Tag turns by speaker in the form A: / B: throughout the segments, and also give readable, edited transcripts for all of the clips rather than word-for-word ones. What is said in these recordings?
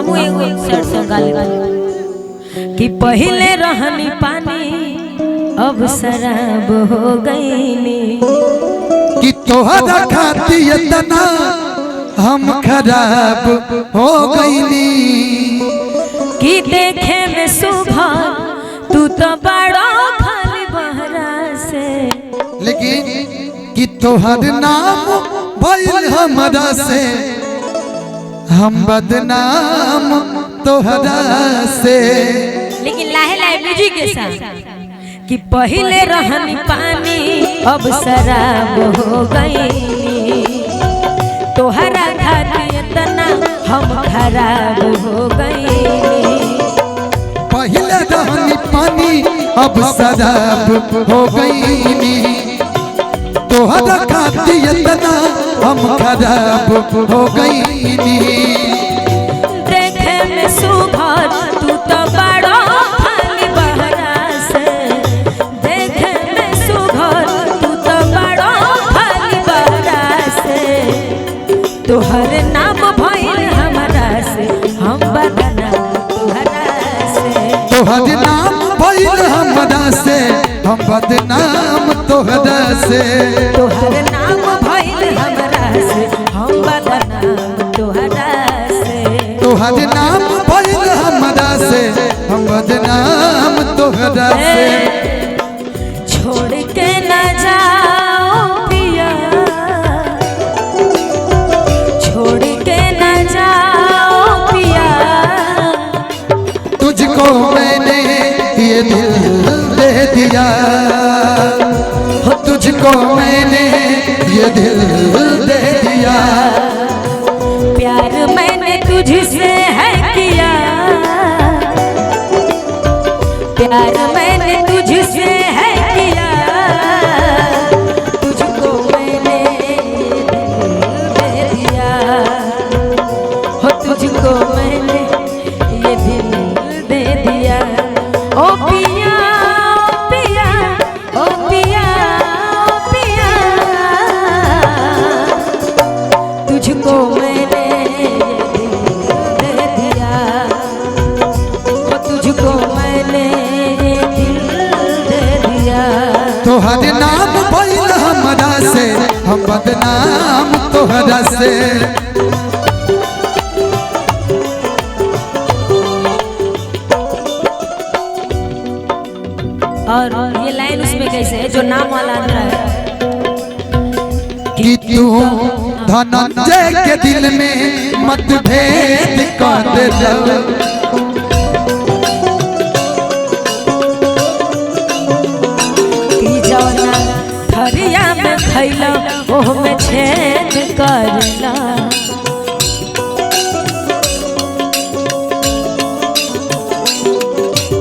A: हम एगो सर से गाली कि पहले रहनी पानी अब शराब हो गईनी
B: कि तोहरा खाती इतना हम खराब हो गईनी
A: कि देखे में सुबह तू तो बड़ा खाली बहरा से
B: लेकिन कि तोहर नाम भइल हमरा से हम बदनाम तोहरा से।
A: लेकिन लाहे लाहे म्यूजिक के साथ कि पहले रहनी पानी अब शराब हो गईनी तोहरा खातिर इतना हम खराब हो गईनी।
B: पहले रहनी पानी अब शराब हो गईनी तोहरा खातिर इतना हम खराब हो गईनी।
A: देखे में सुघर तू तो बड़ा खाली बहरा से देखे में सुघर तू तो बड़ा खाली बहरा से तोहर नाम भइल हमरा से हम बदनाम तोहरा से।
B: तोहर नाम भइल हमरा से हम बदनाम तोहरा से।
A: तोहर नाम भइल हमरा से हम बदनाम तोहरा से।
B: तोहर नाम भइल हमरा से हम बदनाम तोहरा से।
A: छोड़ के न जाओ पिया छोड़ के न जाओ पिया
B: तुझको मैंने ये दिल दे दिया हो तुझको मैंने ये दिल दे दिया।
A: प्यार मैंने तुझसे है किया प्यार मैंने तुझसे है किया तुझको मैंने दिल दे दिया हो तुझको मैंने ये दिल दे दिया। ओ पिया पिया ओ पिया ओ पिया तुझको मैंने ये दिल दे दिया हो तुझको मैंने ये दिल दे दिया।
B: तोहर नाम भइल हमरा से हम बदनाम तोहरा से।
A: और ये लाइन उसमें कैसे है जो नाम वाला अंदर है
B: कि तू धनंजय के दिल में मतभेद कर दे
A: कि जौना थरिया में खैला ओह में छेद करला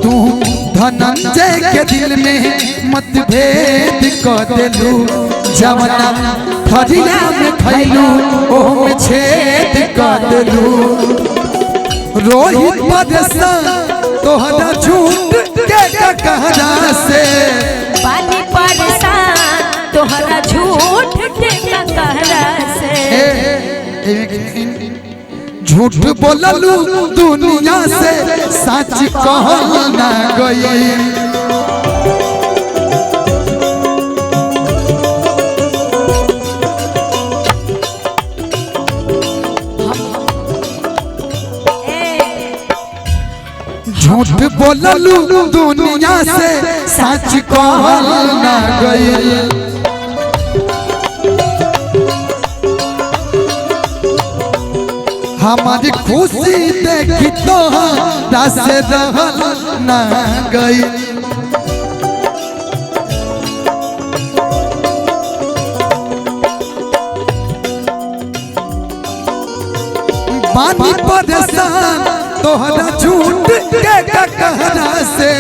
B: तू धनंजय के दिल में मतभेद कर देलू जवना थरिया में खैलू ओह में छेद कर देलू। रोहित परेशान तोहरा झूठ के कहना से
A: पानी परेशान तोहरा झूठ के कहरा से।
B: झूठ बोललू दुनिया से सच कहल ना गई। झूठ बोललू दुनिया से सच कहल ना गई। हमारी खुशी देखी तोहरा से रहल ना गई। पानी परेशान तोहरा झूठ के कहना से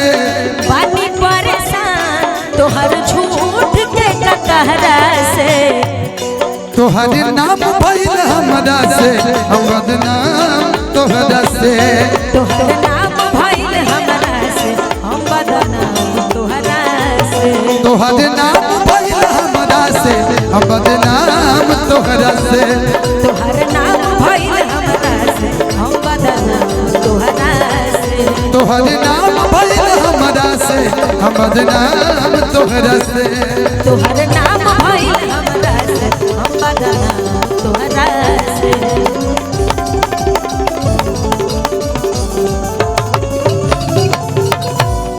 A: पानी परेशान तोहर झूठ के कहरा से।
B: तोहर नाम भइल हमरा से हम बदनाम तोहरा से।
A: तोहर नाम भइल हमरा से हम बदनाम तोहरा से।
B: तोहर नाम भइल हमरा से हम बदनाम तोहरा से।
A: तोहर नाम भइल हमरा से हम बदनाम
B: भइल हमरा से हम बदनाम तोहरा से
A: तोहर नाम भइल हमरा से हम बदनाम तोहरा